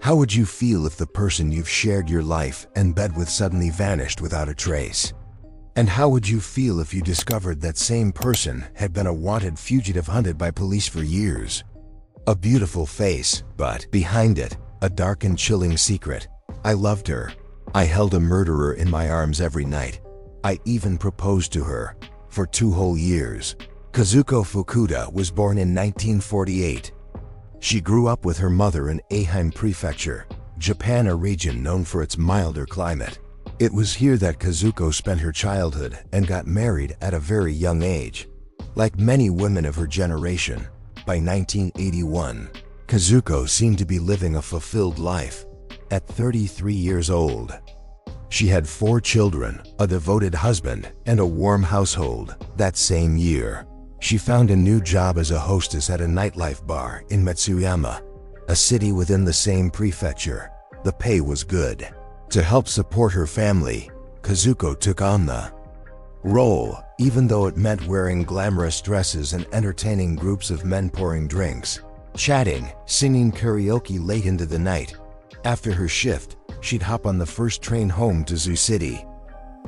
How would you feel if the person you've shared your life and bed with suddenly vanished without a trace? And how would you feel if you discovered that same person had been a wanted fugitive hunted by police for years? A beautiful face, but behind it, a dark and chilling secret. I loved her. I held a murderer in my arms every night. I even proposed to her. For 2 whole years. Kazuko Fukuda was born in 1948. She grew up with her mother in Ehime Prefecture, Japan, a region known for its milder climate. It was here that Kazuko spent her childhood and got married at a very young age. Like many women of her generation, by 1981, Kazuko seemed to be living a fulfilled life. At 33 years old, she had 4 children, a devoted husband, and a warm household. That same year, she found a new job as a hostess at a nightlife bar in Matsuyama, a city within the same prefecture. The pay was good. To help support her family, Kazuko took on the role, even though it meant wearing glamorous dresses and entertaining groups of men pouring drinks, chatting, singing karaoke late into the night. After her shift, she'd hop on the first train home to Zoo City,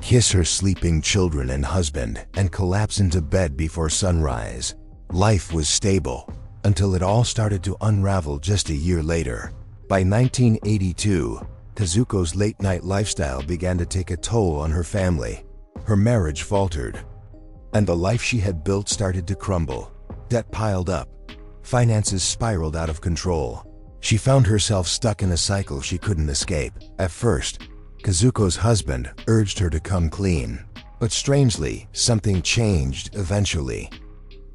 kiss her sleeping children and husband, and collapse into bed before sunrise. Life was stable, until it all started to unravel just a year later. By 1982, Kazuko's late-night lifestyle began to take a toll on her family. Her marriage faltered, and the life she had built started to crumble. Debt piled up. Finances spiraled out of control. She found herself stuck in a cycle she couldn't escape. At first, Kazuko's husband urged her to come clean. But strangely, something changed eventually.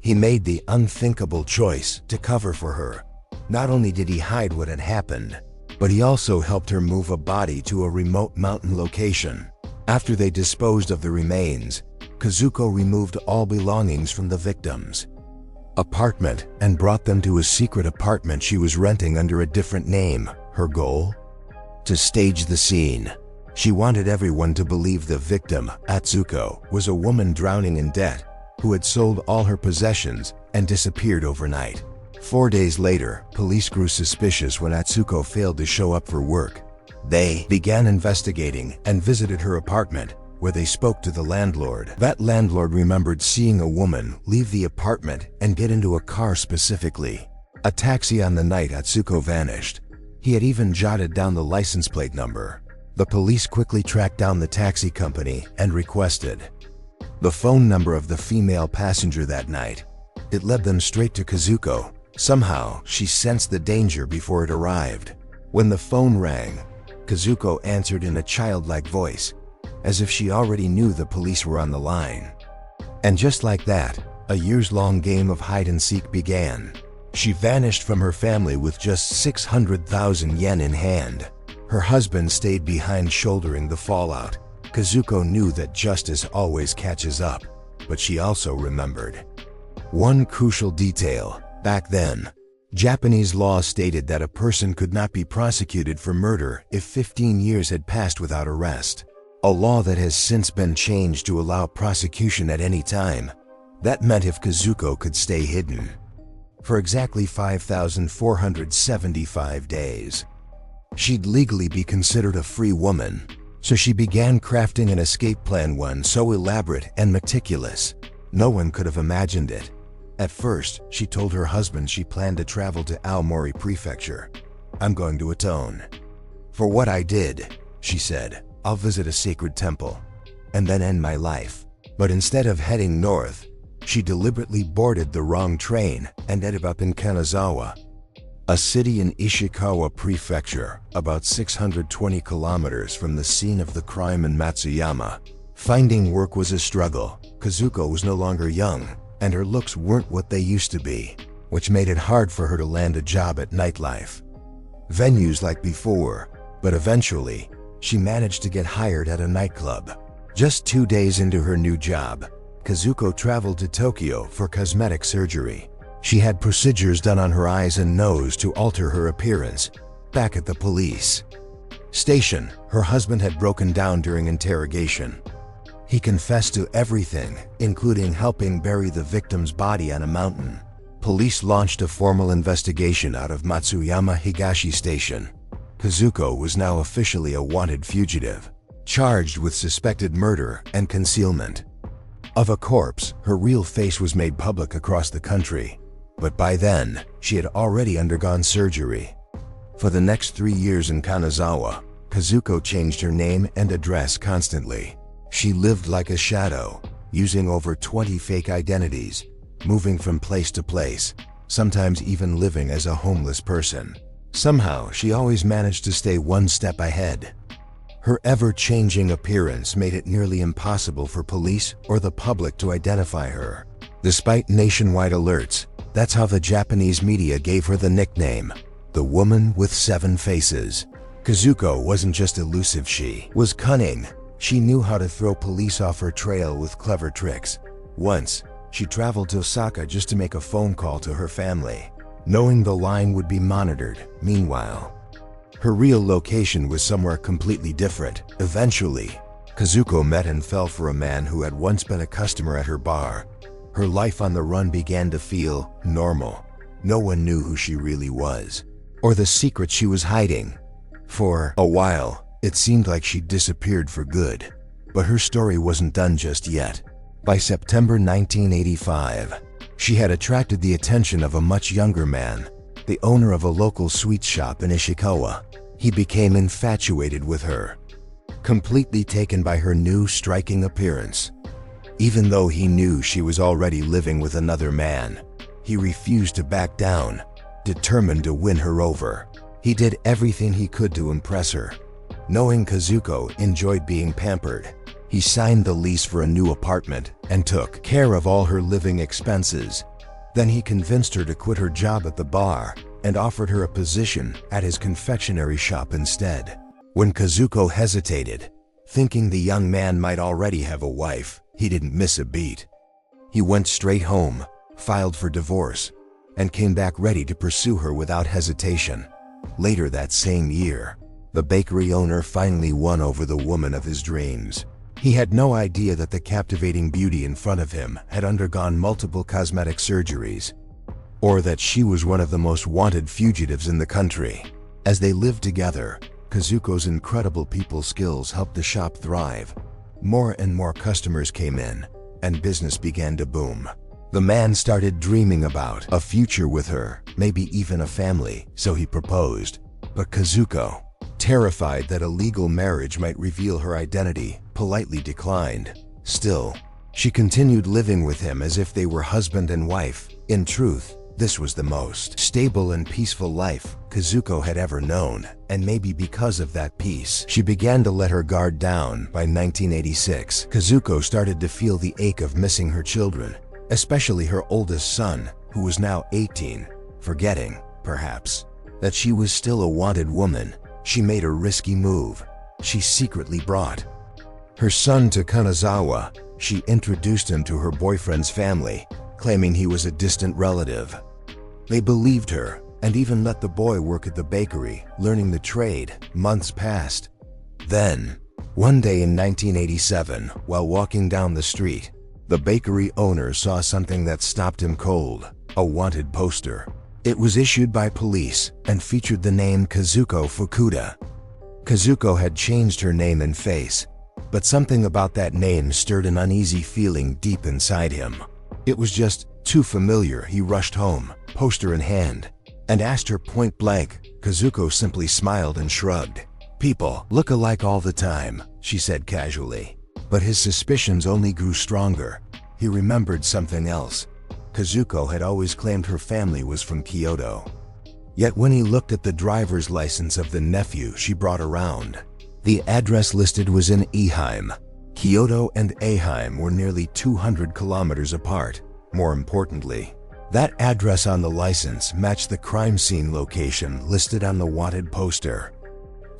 He made the unthinkable choice to cover for her. Not only did he hide what had happened, but he also helped her move a body to a remote mountain location. After they disposed of the remains, Kazuko removed all belongings from the victims' apartment and brought them to a secret apartment she was renting under a different name. Her goal? To stage the scene. She wanted everyone to believe the victim, Atsuko, was a woman drowning in debt, who had sold all her possessions and disappeared overnight. 4 days later, police grew suspicious when Atsuko failed to show up for work. They began investigating and visited her apartment, where they spoke to the landlord. That landlord remembered seeing a woman leave the apartment and get into a car specifically. A taxi on the night Atsuko vanished. He had even jotted down the license plate number. The police quickly tracked down the taxi company and requested the phone number of the female passenger that night. It led them straight to Kazuko. Somehow, she sensed the danger before it arrived. When the phone rang, Kazuko answered in a childlike voice, as if she already knew the police were on the line. And just like that, a years-long game of hide-and-seek began. She vanished from her family with just 600,000 yen in hand. Her husband stayed behind shouldering the fallout. Kazuko knew that justice always catches up, but she also remembered one crucial detail. Back then, Japanese law stated that a person could not be prosecuted for murder if 15 years had passed without arrest. A law that has since been changed to allow prosecution at any time. That meant if Kazuko could stay hidden for exactly 5,475 days, she'd legally be considered a free woman. So she began crafting an escape plan, one so elaborate and meticulous, no one could have imagined it. At first, she told her husband she planned to travel to Aomori Prefecture. "I'm going to atone for what I did," she said. "I'll visit a sacred temple and then end my life." But instead of heading north, she deliberately boarded the wrong train and ended up in Kanazawa, a city in Ishikawa Prefecture, about 620 kilometers from the scene of the crime in Matsuyama. Finding work was a struggle. Kazuko was no longer young, and her looks weren't what they used to be, which made it hard for her to land a job at nightlife venues like before. But eventually, she managed to get hired at a nightclub. Just 2 days into her new job, Kazuko traveled to Tokyo for cosmetic surgery. She had procedures done on her eyes and nose to alter her appearance. Back at the police station, her husband had broken down during interrogation. He confessed to everything, including helping bury the victim's body on a mountain. Police launched a formal investigation out of Matsuyama Higashi Station. Kazuko was now officially a wanted fugitive, charged with suspected murder and concealment of a corpse. Her real face was made public across the country, but by then, she had already undergone surgery. For the next 3 years in Kanazawa, Kazuko changed her name and address constantly. She lived like a shadow, using over 20 fake identities, moving from place to place, sometimes even living as a homeless person. Somehow, she always managed to stay one step ahead. Her ever-changing appearance made it nearly impossible for police or the public to identify her. Despite nationwide alerts, that's how the Japanese media gave her the nickname, the Woman with 7 Faces. Kazuko wasn't just elusive, she was cunning. She knew how to throw police off her trail with clever tricks. Once, she traveled to Osaka just to make a phone call to her family, knowing the line would be monitored. Meanwhile, her real location was somewhere completely different. Eventually, Kazuko met and fell for a man who had once been a customer at her bar. Her life on the run began to feel normal. No one knew who she really was, or the secret she was hiding. For a while, it seemed like she'd disappeared for good. But her story wasn't done just yet. By September 1985, she had attracted the attention of a much younger man, the owner of a local sweet shop in Ishikawa. He became infatuated with her, completely taken by her new, striking appearance. Even though he knew she was already living with another man, he refused to back down, determined to win her over. He did everything he could to impress her. Knowing Kazuko enjoyed being pampered, he signed the lease for a new apartment and took care of all her living expenses. Then he convinced her to quit her job at the bar and offered her a position at his confectionery shop instead. When Kazuko hesitated, thinking the young man might already have a wife, he didn't miss a beat. He went straight home, filed for divorce, and came back ready to pursue her without hesitation. Later that same year, the bakery owner finally won over the woman of his dreams. He had no idea that the captivating beauty in front of him had undergone multiple cosmetic surgeries, or that she was one of the most wanted fugitives in the country. As they lived together, Kazuko's incredible people skills helped the shop thrive. More and more customers came in, and business began to boom. The man started dreaming about a future with her, maybe even a family, so he proposed. But Kazuko, terrified that a legal marriage might reveal her identity, politely declined. Still, she continued living with him as if they were husband and wife. In truth, this was the most stable and peaceful life Kazuko had ever known, and maybe because of that peace, she began to let her guard down. By 1986, Kazuko started to feel the ache of missing her children, especially her oldest son, who was now 18. Forgetting, perhaps, that she was still a wanted woman, she made a risky move. She secretly brought her son to Kanazawa. She introduced him to her boyfriend's family, claiming he was a distant relative. They believed her and even let the boy work at the bakery, learning the trade. Months passed. Then, one day in 1987, while walking down the street, the bakery owner saw something that stopped him cold: a wanted poster. It was issued by police and featured the name Kazuko Fukuda. Kazuko had changed her name and face, but something about that name stirred an uneasy feeling deep inside him. It was just too familiar. He rushed home, poster in hand, and asked her point blank. Kazuko simply smiled and shrugged. "People look alike all the time," she said casually. But his suspicions only grew stronger. He remembered something else. Kazuko had always claimed her family was from Kyoto. Yet when he looked at the driver's license of the nephew she brought around, the address listed was in Eheim. Kyoto and Eheim were nearly 200 kilometers apart. More importantly, that address on the license matched the crime scene location listed on the wanted poster.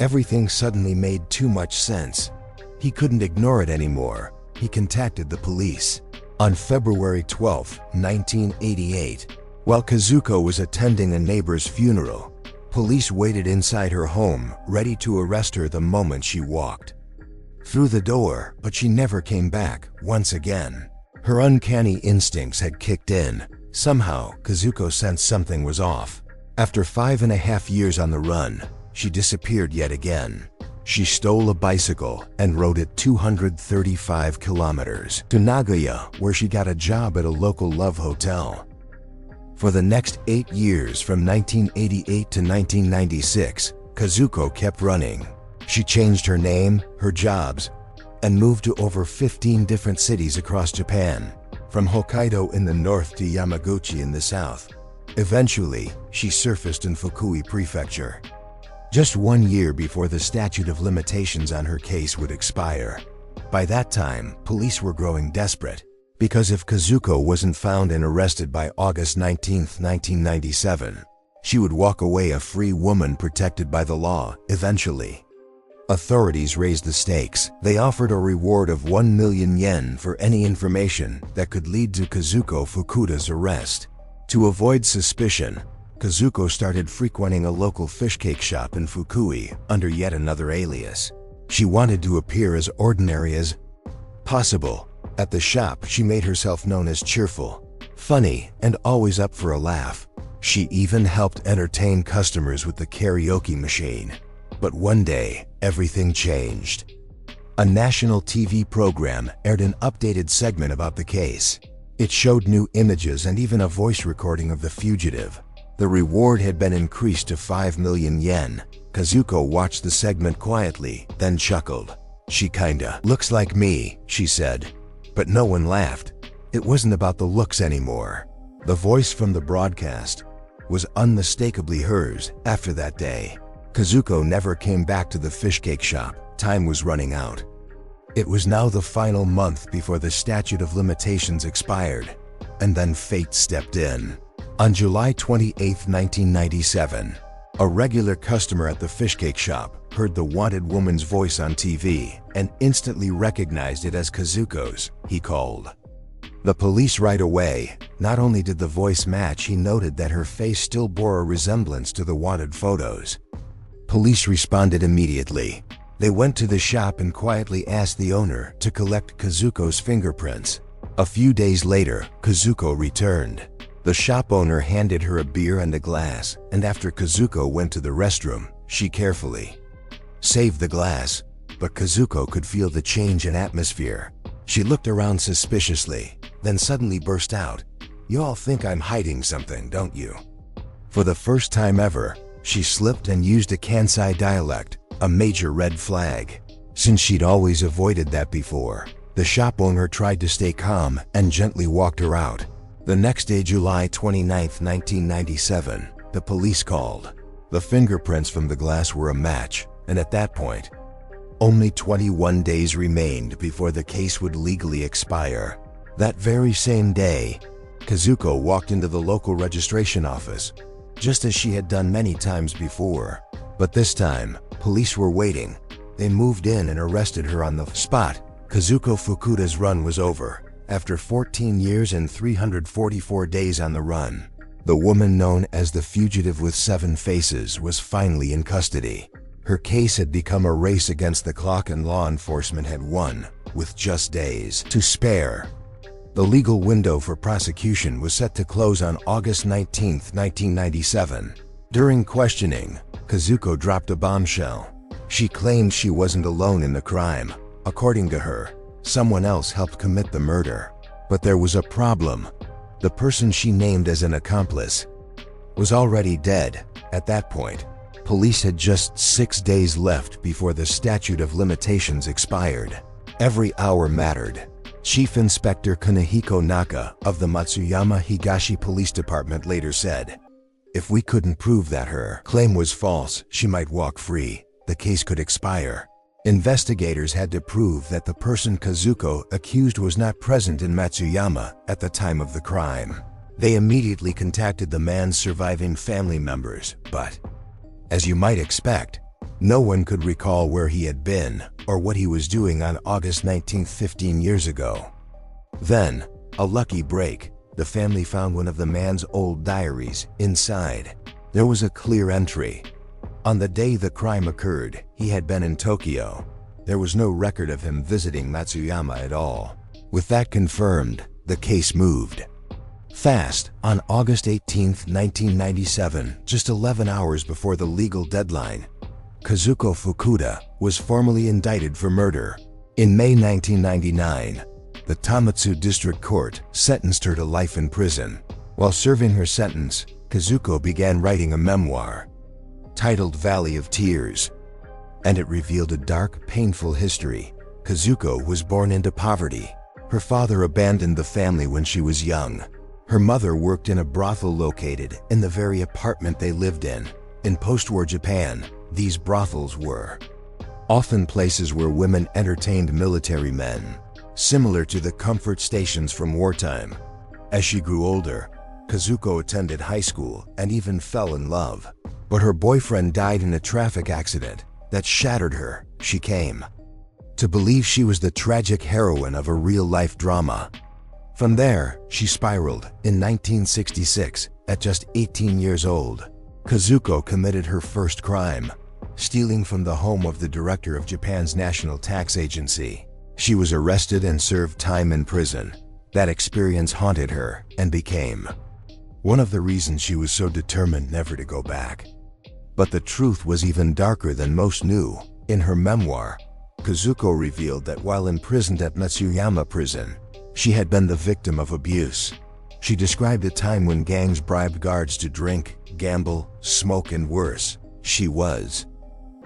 Everything suddenly made too much sense. He couldn't ignore it anymore. He contacted the police. On February 12, 1988, while Kazuko was attending a neighbor's funeral, police waited inside her home, ready to arrest her the moment she walked through the door. But she never came back. Once again, her uncanny instincts had kicked in. Somehow, Kazuko sensed something was off. After 5.5 years on the run, she disappeared yet again. She stole a bicycle and rode it 235 kilometers to Nagoya, where she got a job at a local love hotel. For the next 8 years, from 1988 to 1996, Kazuko kept running. She changed her name, her jobs, and moved to over 15 different cities across Japan, from Hokkaido in the north to Yamaguchi in the south. Eventually, she surfaced in Fukui Prefecture, just 1 year before the statute of limitations on her case would expire. By that time, police were growing desperate, because if Kazuko wasn't found and arrested by August 19, 1997, she would walk away a free woman protected by the law, eventually. Authorities raised the stakes. They offered a reward of 1 million yen for any information that could lead to Kazuko Fukuda's arrest. To avoid suspicion, Kazuko started frequenting a local fish cake shop in Fukui under yet another alias. She wanted to appear as ordinary as possible. At the shop, she made herself known as cheerful, funny, and always up for a laugh. She even helped entertain customers with the karaoke machine. But one day, everything changed. A national TV program aired an updated segment about the case. It showed new images and even a voice recording of the fugitive. The reward had been increased to 5 million yen. Kazuko watched the segment quietly, then chuckled. "She kinda looks like me," she said. But no one laughed. It wasn't about the looks anymore. The voice from the broadcast was unmistakably hers. After that day, Kazuko never came back to the fish cake shop. Time was running out. It was now the final month before the statute of limitations expired, and then fate stepped in. On July 28, 1997, a regular customer at the fish cake shop heard the wanted woman's voice on TV and instantly recognized it as Kazuko's. He called the police right away. Not only did the voice match, he noted that her face still bore a resemblance to the wanted photos. Police responded immediately. They went to the shop and quietly asked the owner to collect Kazuko's fingerprints. A few days later, Kazuko returned. The shop owner handed her a beer and a glass, and after Kazuko went to the restroom, she carefully saved the glass. But Kazuko could feel the change in atmosphere. She looked around suspiciously, then suddenly burst out, "You all think I'm hiding something, don't you?" For the first time ever, she slipped and used a Kansai dialect, a major red flag. Since she'd always avoided that before, the shop owner tried to stay calm and gently walked her out. The next day, July 29, 1997, the police called. The fingerprints from the glass were a match, and at that point, only 21 days remained before the case would legally expire. That very same day, Kazuko walked into the local registration office, just as she had done many times before. But this time, police were waiting. They moved in and arrested her on the spot. Kazuko Fukuda's run was over. After 14 years and 344 days on the run, the woman known as the Fugitive with 7 Faces was finally in custody. Her case had become a race against the clock, and law enforcement had won, with just days to spare. The legal window for prosecution was set to close on August 19, 1997. During questioning, Kazuko dropped a bombshell. She claimed she wasn't alone in the crime. According to her, someone else helped commit the murder. But there was a problem. The person she named as an accomplice was already dead. At that point, police had just 6 days left before the statute of limitations expired. Every hour mattered. Chief Inspector Kanehiko Naka of the Matsuyama Higashi Police Department later said, "If we couldn't prove that her claim was false, she might walk free. The case could expire." Investigators had to prove that the person Kazuko accused was not present in Matsuyama at the time of the crime. They immediately contacted the man's surviving family members, but, as you might expect, no one could recall where he had been or what he was doing on August 19, 15 years ago. Then, a lucky break, the family found one of the man's old diaries. Inside, there was a clear entry. On the day the crime occurred, he had been in Tokyo. There was no record of him visiting Matsuyama at all. With that confirmed, the case moved fast. On August 18, 1997, just 11 hours before the legal deadline, Kazuko Fukuda, was formally indicted for murder. In May 1999, the Tamatsu District Court sentenced her to life in prison. While serving her sentence, Kazuko began writing a memoir titled Valley of Tears, and it revealed a dark, painful history. Kazuko was born into poverty. Her father abandoned the family when she was young. Her mother worked in a brothel located in the very apartment they lived in. In post-war Japan, these brothels were often places where women entertained military men, similar to the comfort stations from wartime. As she grew older, Kazuko attended high school and even fell in love. But her boyfriend died in a traffic accident that shattered her. She came to believe she was the tragic heroine of a real-life drama. From there, she spiraled. In 1966, at just 18 years old, Kazuko committed her first crime, stealing from the home of the director of Japan's National Tax Agency. She was arrested and served time in prison. That experience haunted her and became one of the reasons she was so determined never to go back. But the truth was even darker than most knew. In her memoir, Kazuko revealed that while imprisoned at Matsuyama prison, she had been the victim of abuse. She described a time when gangs bribed guards to drink, gamble, smoke, and worse. She was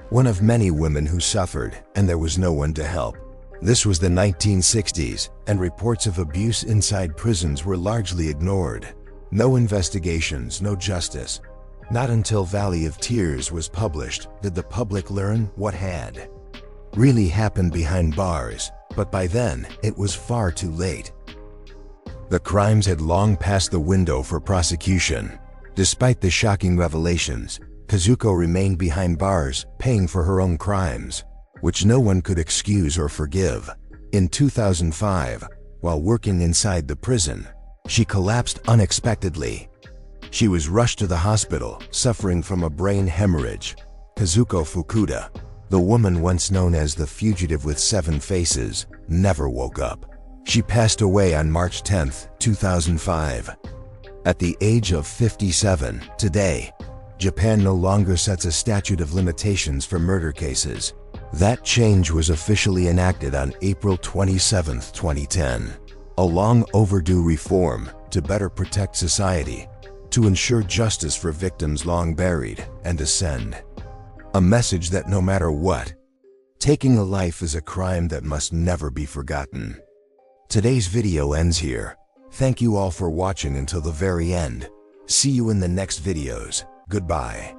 one of many women who suffered, and there was no one to help. This was the 1960s, and reports of abuse inside prisons were largely ignored. No investigations, no justice. Not until Valley of Tears was published did the public learn what had really happened behind bars, but by then, it was far too late. The crimes had long passed the window for prosecution. Despite the shocking revelations, Kazuko remained behind bars, paying for her own crimes, which no one could excuse or forgive. In 2005, while working inside the prison, she collapsed unexpectedly. She was rushed to the hospital, suffering from a brain hemorrhage. Kazuko Fukuda, the woman once known as the Fugitive with 7 faces, never woke up. She passed away on March 10, 2005. At the age of 57, today, Japan no longer sets a statute of limitations for murder cases. That change was officially enacted on April 27, 2010. A long overdue reform to better protect society, to ensure justice for victims long buried, and to send a message that no matter what, taking a life is a crime that must never be forgotten. Today's video ends here. Thank you all for watching until the very end. See you in the next videos. Goodbye.